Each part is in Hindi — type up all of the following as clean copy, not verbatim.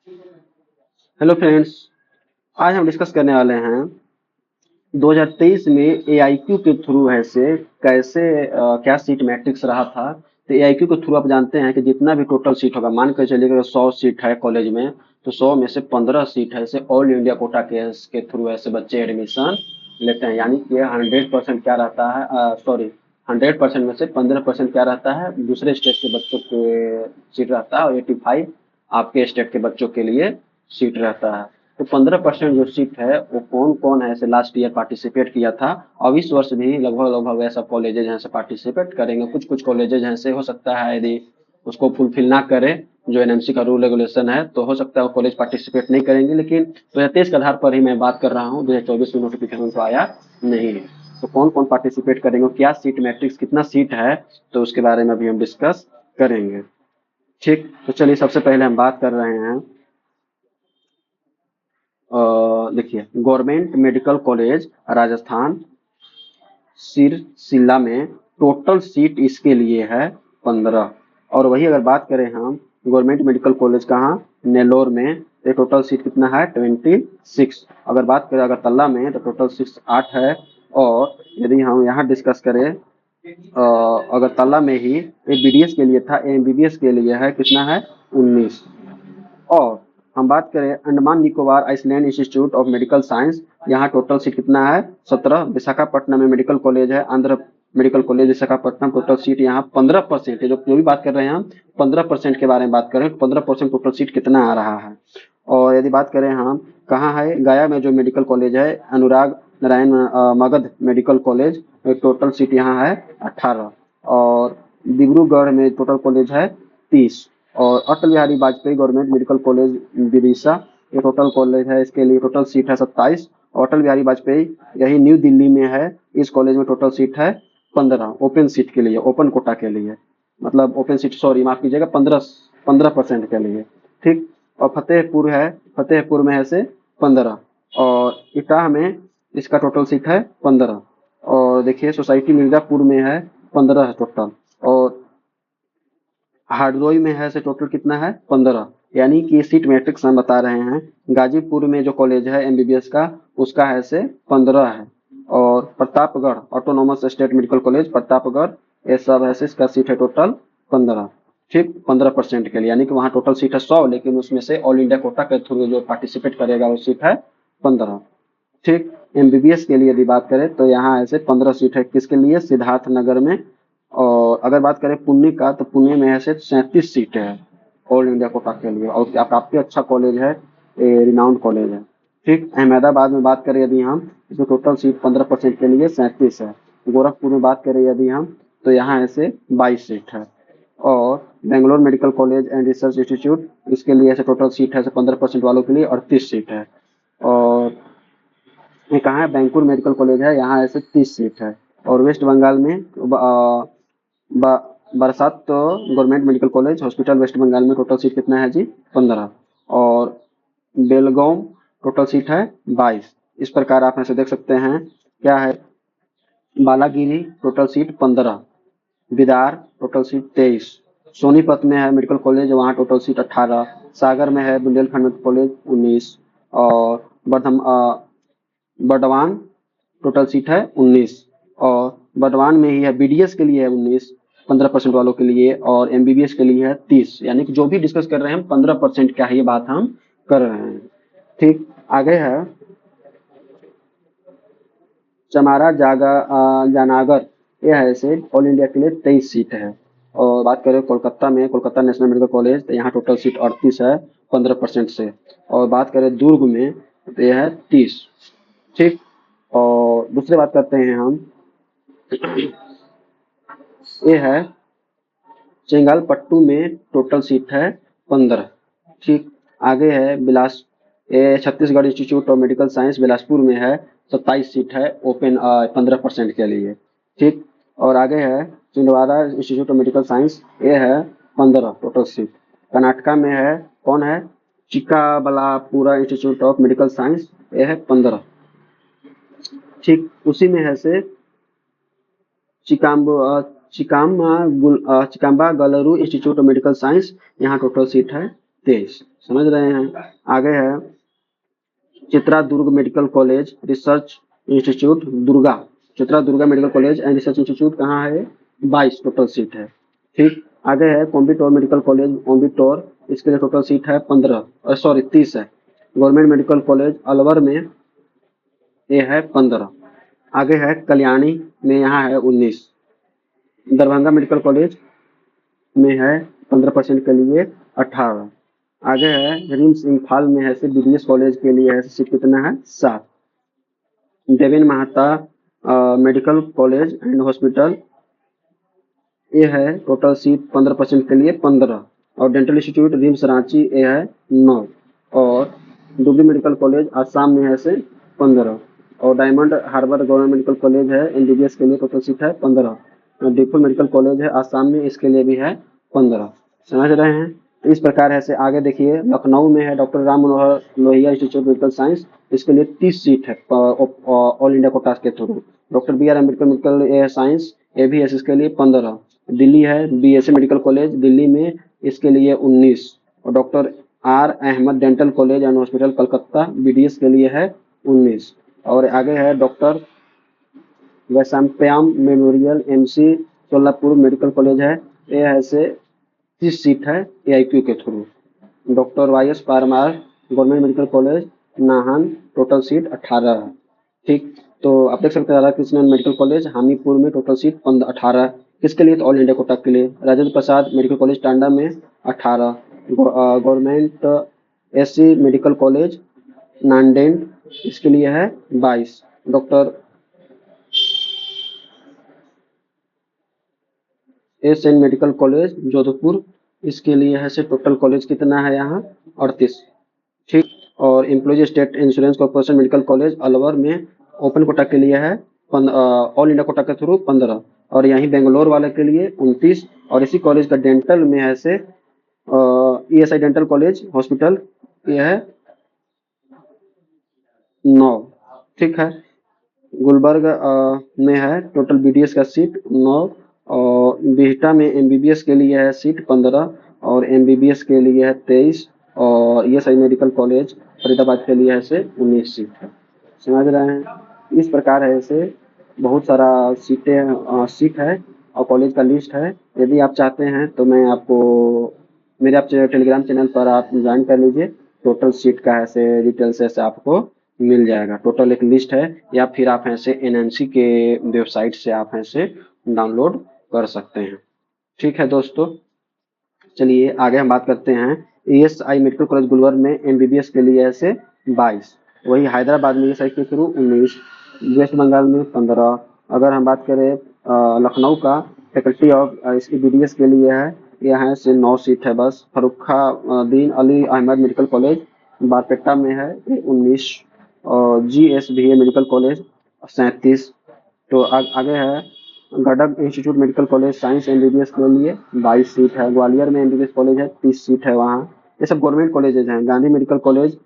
हेलो फ्रेंड्स, आज हम डिस्कस करने वाले हैं 2023 में एआईक्यू के थ्रू ऐसे कैसे क्या सीट मैट्रिक्स रहा था। तो एआईक्यू के थ्रू आप जानते हैं कि जितना भी टोटल सीट होगा, मान कर चलिए अगर 100 सीट है कॉलेज में, तो 100 में से 15 सीट है ऐसे ऑल इंडिया कोटा के थ्रू ऐसे बच्चे एडमिशन लेते हैं। यानी कि 100% क्या रहता है, सॉरी, 100% में से 15% क्या रहता है, दूसरे स्टेट के बच्चों के सीट रहता है, और 85 आपके स्टेट के बच्चों के लिए सीट रहता है। तो 15% जो सीट है वो कौन कौन है ऐसे लास्ट ईयर पार्टिसिपेट किया था। अब इस वर्ष भी लगभग लगभग ऐसा कॉलेजेज हैं से पार्टिसिपेट करेंगे। कुछ कुछ कॉलेजेज हैं से हो सकता है यदि उसको फुलफिल ना करे जो एनएमसी का रूल रेगुलेशन है, तो हो सकता है वो कॉलेज पार्टिसिपेट नहीं करेंगे। लेकिन 2023 के आधार पर ही मैं बात कर रहा हूँ, 2024 में नोटिफिकेशन तो आया नहीं है। तो कौन कौन पार्टिसिपेट करेंगे, क्या सीट मैट्रिक्स कितना सीट है, तो उसके बारे में अभी हम डिस्कस करेंगे। ठीक, तो चलिए सबसे पहले हम बात कर रहे हैं, देखिए, government medical college Rajasthan Sircilla में टोटल सीट इसके लिए है 15। और वही अगर बात करें हम गवर्नमेंट मेडिकल कॉलेज कहाँ, नेल्लोर में, ये टोटल सीट कितना है 26। अगर बात करें अगरतला में तो टोटल सीट 8 है। और यदि हम यहाँ डिस्कस करें अगरतला में ही एक बीडीएस के लिए था, एमबीबीएस के लिए है कितना है 19। और हम बात करें Andaman Nicobar island institute of medical science, यहाँ टोटल सीट कितना है 17। विशाखापट्टनम में मेडिकल कॉलेज है, Andhra medical college Visakhapatnam, total seat यहाँ 15% है। जो भी बात कर रहे हैं हम 15% के बारे में बात कर रहे हैं, 15% टोटल सीट कितना आ रहा है। और यदि बात करें हम कहाँ है, गया में जो मेडिकल कॉलेज है Anurag Narayan Magadh medical college, total seat यहाँ है 18। और डिब्रूगढ़ में टोटल कॉलेज है 30। और Atal Bihari Vajpayee government medical college Vidisha, ये टोटल कॉलेज है, इसके लिए टोटल सीट है 27। और अटल बिहारी वाजपेयी यही न्यू दिल्ली में है, इस कॉलेज में टोटल सीट है 15 ओपन सीट के लिए, ओपन कोटा के लिए, मतलब ओपन सीट, सॉरी माफ कीजिएगा, 15% के लिए। ठीक। और फतेहपुर है, फतेहपुर में है से 15। और इटाह में इसका टोटल सीट है 15। और देखिए सोसाइटी मिर्जापुर में है 15 टोटल। और हार्डरोई में है से टोटल कितना है 15। यानी कि सीट मैट्रिक्स हम बता रहे हैं। गाजीपुर में जो कॉलेज है एमबीबीएस का, उसका है से 15 है। और Pratapgarh autonomous state medical college Pratapgarh, ये सब है से इसका सीट है टोटल 15। ठीक, 15% के लिए, यानी कि वहाँ टोटल सीट है 100, लेकिन उसमें से ऑल इंडिया कोटा के थ्रू जो पार्टिसिपेट करेगा वो सीट है 15। ठीक। एमबीबीएस के लिए यदि बात करें तो यहाँ ऐसे 15 सीट है, किसके लिए, सिद्धार्थ नगर में। और अगर बात करें पुणे का, तो पुणे में ऐसे 37 सीटें हैं ऑल इंडिया कोटा के लिए, और काफी अच्छा कॉलेज है, रिनाउंड कॉलेज है। ठीक। अहमदाबाद में बात करें यदि हम, इसमें टोटल सीट 15% के लिए 37 है। गोरखपुर में बात करें यदि हम, तो यहाँ ऐसे 22 सीट है। और Bangalore medical college and research institute, इसके लिए ऐसे टोटल सीट है 15% वालों के लिए 38 सीट है। और ये कहाँ है, बैंकुर मेडिकल कॉलेज है, यहाँ ऐसे 30 सीट है। और वेस्ट बंगाल में बरसात तो government medical college hospital west Bengal में टोटल सीट कितना है जी 15। और बेलगांव टोटल सीट है 22। इस प्रकार आप ऐसे देख सकते हैं क्या है, Balagiri total seat 15, Bidar total seat 23, Sonipat में है मेडिकल कॉलेज, वहाँ टोटल सीट 18, सागर में है बुंदेलखंड मेडिकल कॉलेज 19। और बर्डवान टोटल सीट है 19। और बर्डवान में ही है बीडीएस के लिए है 19, 15% वालों के लिए, और एमबीबीएस के लिए है 30। यानी कि जो भी डिस्कस कर रहे हैं हम 15% का ही बात हम कर रहे हैं। ठीक। आगे है चमारा जानागर, ये है से ऑल इंडिया के लिए 23 सीट है। और बात करें कोलकाता में, कोलकाता नेशनल मेडिकल कॉलेज, तो यहाँ टोटल सीट 38 है 15% से। और बात करें दुर्ग में, तो यह है 30। ठीक। और दूसरी बात करते हैं हम, ये है चेंगलपट्टू में टोटल सीट है 15। ठीक। आगे है बिलास, ये Chhattisgarh institute of medical science Bilaspur में है, 27 सीट है ओपन 15% के लिए। ठीक। और आगे है Chhindwara institute of medical science, ये है 15 टोटल सीट। कर्नाटका में है कौन है, Chikkaballapura institute of medical science, ये है 15। ठीक। उसी में है से चिकाम्बो Chikkamagaluru institute of medical science, यहाँ टोटल सीट है 23। समझ रहे हैं। आगे है Chitradurga medical college research institute दुर्गा। Chitradurga medical college and research institute कहाँ है? 22 टोटल सीट है। ठीक। आगे है कोम्बिटोर मेडिकल कॉलेज ओम्बिटोर, इसके लिए टोटल सीट है 15 सॉरी 30 है। गवर्नमेंट मेडिकल कॉलेज अलवर में ये है 15। आगे है कल्याणी में यहाँ है 19। दरभंगा मेडिकल कॉलेज में है 15% के लिए 18। आगे है रिम्स इम्फाल में है सिर्फ बीडीएस कॉलेज के लिए है सीट कितना है? 7। देवेन महता मेडिकल कॉलेज एंड हॉस्पिटल ये है टोटल सीट 15% के लिए 15। और डेंटल इंस्टीट्यूट रिम्स रांची ये है 9। और डुबरी मेडिकल कॉलेज आसाम में है से 15। और diamond harbour government medical college है एमबीबीएस के लिए टोटल सीट है 15। डिफुल मेडिकल कॉलेज है आसाम में, इसके लिए भी है 15। समझ रहे हैं। तो इस प्रकार है से आगे देखिए लखनऊ में है doctor Ram Manohar Lohia institute of medical science, इसके लिए 30 सीट है ऑल इंडिया कोटा के through. Doctor B R Ambedkar medical science ABS इसके लिए 15। दिल्ली है बीएसए मेडिकल कॉलेज दिल्ली में, इसके लिए 19। और doctor R Ahmad dental college and hospital Calcutta BDS के लिए है 19। और आगे है doctor Vaishampayan memorial MC Solapur medical college है, ये है से 30 सीट है एआईक्यू के through. Doctor Y S Parmar government medical college Nahan total seat 18 है। ठीक। तो आप देख सकते हैं राधा कृष्णन मेडिकल कॉलेज हामीपुर में टोटल सीट 18। किसके लिए? तो ऑल इंडिया कोटा के लिए। राजेंद्र प्रसाद मेडिकल कॉलेज टांडा में 18। Government SC medical college Nanded इसके लिए है 22। Doctor S N medical college Jodhpur इसके लिए है से टोटल कॉलेज कितना है यहाँ? 38। ठीक। और employees state insurance corporation medical college Alwar में ओपन कोटा के लिए है ऑल इंडिया कोटा के थ्रू 15। और यहीं बेंगलोर वाले के लिए 29। और इसी कॉलेज का डेंटल में है से ईएसआई डेंटल कॉलेज हॉस्पिटल ये है 9। ठीक है। गुलबर्ग में है टोटल बीडीएस का सीट 9। और बिहटा में एमबीबीएस के लिए है सीट 15। और एमबीबीएस के लिए है 23। और ईएसआई मेडिकल कॉलेज फरीदाबाद के लिए है से 19 सीट है। समझ रहे हैं। इस प्रकार है से बहुत सारा सीट है और कॉलेज का लिस्ट है। यदि आप चाहते हैं तो मैं आपको मेरे आप टेलीग्राम चैनल पर आप ज्वाइन कर लीजिए। टोटल सीट का ऐसे डिटेल्स ऐसे आपको मिल जाएगा। टोटल एक लिस्ट है, या फिर आप ऐसे एनएमसी के वेबसाइट से आप ऐसे डाउनलोड कर सकते हैं। ठीक है दोस्तों, चलिए आगे हम बात करते हैं। ईएसआई मेडिकल कॉलेज गुलबर्ग में एमबीबीएस के लिए ऐसे 22। वही हैदराबाद में ईएसआई के थ्रू 19। वेस्ट बंगाल में 15। अगर हम बात करें लखनऊ का फैकल्टी ऑफ इसकी बीडीएस के लिए है यहाँ से 9 सीट है बस। फरुखादीन अली अहमद मेडिकल कॉलेज बारपेटा में है 19। और जीएसबीए मेडिकल कॉलेज 37। तो आगे है Gandak institute medical college science MBBS के लिए 22 सीट है। ग्वालियर में एमबीबीएस कॉलेज है 30 सीट है वहाँ। ये सब गवर्नमेंट कॉलेजेज हैं। गांधी मेडिकल कॉलेज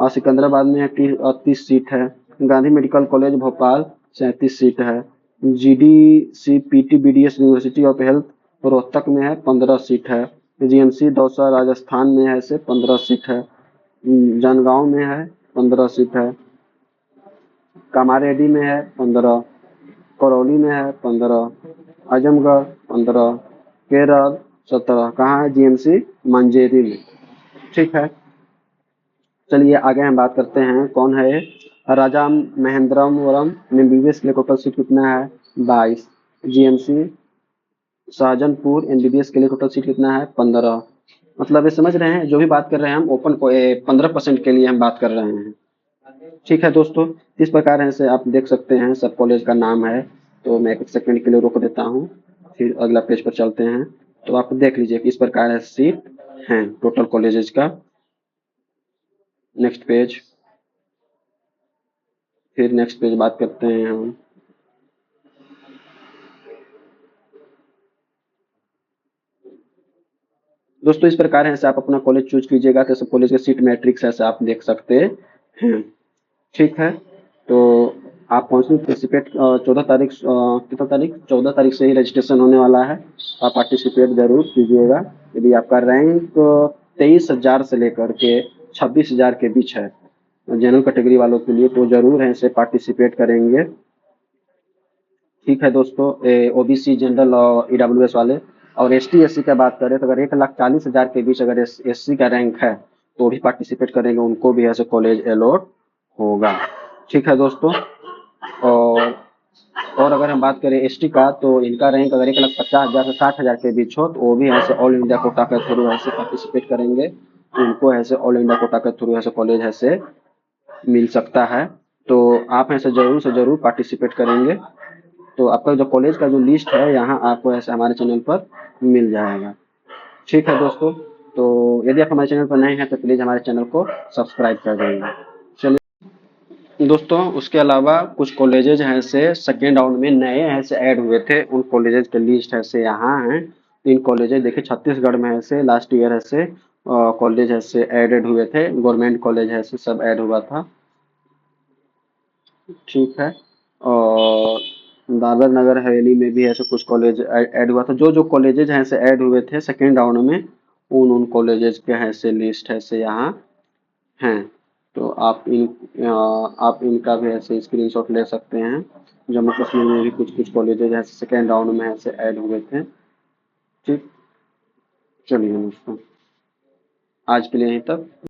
सिकंदराबाद में है 30 सीट है। Gandhi medical college Bhopal 37 seat है। GD PT BDS university of health Rohtak में है 15 सीट है। जीएमसी दौसा राजस्थान में है से 15 सीट है। जनगांव में है 15 सीट है। कामारेड्डी में है 15। करौली में है 15। आजमगढ़ 15। केरल 17। कहाँ है? जीएमसी मंजेरी में। ठीक है। चलिए आगे हम बात करते हैं कौन है राजा महेंद्रवरम एमबीबीएस के लिए टोटल सीट कितना है? 22। जीएमसी शाहजहानपुर एमबीबीएस के लिए टोटल सीट कितना है? 15। मतलब ये समझ रहे हैं, जो भी बात कर रहे हैं हम ओपन को 15% के लिए हम बात कर रहे हैं। ठीक है दोस्तों, इस प्रकार है से आप देख सकते हैं सब कॉलेज का नाम है। तो मैं एक सेकंड के लिए रोक देता हूँ, फिर अगला पेज पर चलते हैं। तो आप देख लीजिए किस प्रकार है सीट हैं टोटल कॉलेजेस का। नेक्स्ट पेज, फिर नेक्स्ट पेज बात करते हैं हम। दोस्तों इस प्रकार है से आप अपना कॉलेज चूज कीजिएगा तो सब कॉलेज के सीट मैट्रिक्स ऐसे आप देख सकते हैं। ठीक है। तो आप काउंसलिंग पार्टिसिपेट 14 तारीख कितना तारीख 14 तारीख से ही रजिस्ट्रेशन होने वाला है। आप पार्टिसिपेट जरूर कीजिएगा। यदि आपका रैंक 23,000 से लेकर के 26,000 के बीच है जनरल कैटेगरी वालों के लिए, तो जरूर है इसे पार्टिसिपेट करेंगे। ठीक है दोस्तों, ओबीसी, जनरल और ईडब्ल्यूएस वाले। और एसटी एससी का बात करें तो अगर 1,40,000 के बीच अगर एससी का रैंक है तो भी पार्टिसिपेट करेंगे, उनको भी ऐसे कॉलेज अलॉट होगा। ठीक है दोस्तों, और और अगर हम बात करें एसटी का तो इनका रैंक अगर 1,50,000 से 60,000 के बीच हो तो वो भी ऐसे ऑल इंडिया कोटा के थ्रू ऐसे पार्टिसिपेट करेंगे, तो उनको ऐसे ऑल इंडिया कोटा के थ्रू ऐसे कॉलेज ऐसे मिल सकता है। तो आप ऐसे जरूर से जरूर पार्टिसिपेट करेंगे। तो आपका जो कॉलेज का जो लिस्ट है यहाँ आपको ऐसे हमारे चैनल पर मिल जाएगा। ठीक है दोस्तों, तो यदि आप हमारे चैनल पर नए हैं तो प्लीज़ हमारे चैनल को सब्सक्राइब कर देंगे। चलिए दोस्तों, उसके अलावा कुछ कॉलेजेज हैं से सेकेंड राउंड में नए ऐसे ऐड हुए थे, उन कॉलेजेज के लिस्ट ऐसे यहाँ हैं। इन कॉलेजेज देखिए छत्तीसगढ़ में ऐसे लास्ट ईयर ऐसे कॉलेज ऐसे एडेड हुए थे, गवर्नमेंट कॉलेज ऐसे सब ऐड हुआ था। ठीक है, और दादर नगर हवेली में भी ऐसे कुछ कॉलेज ऐड हुआ था। जो जो कॉलेजेज हैं ऐसे ऐड हुए थे सेकेंड राउंड में, उन कॉलेजेज के ऐसे लिस्ट ऐसे यहाँ हैं। तो आप इनका भी ऐसे स्क्रीनशॉट ले सकते हैं। जम्मू कश्मीर में भी कुछ कुछ कॉलेजेज ऐसे सेकेंड राउंड में ऐसे ऐड हुए थे। ठीक, चलिए दोस्तों, आज के लिए यहीं तक।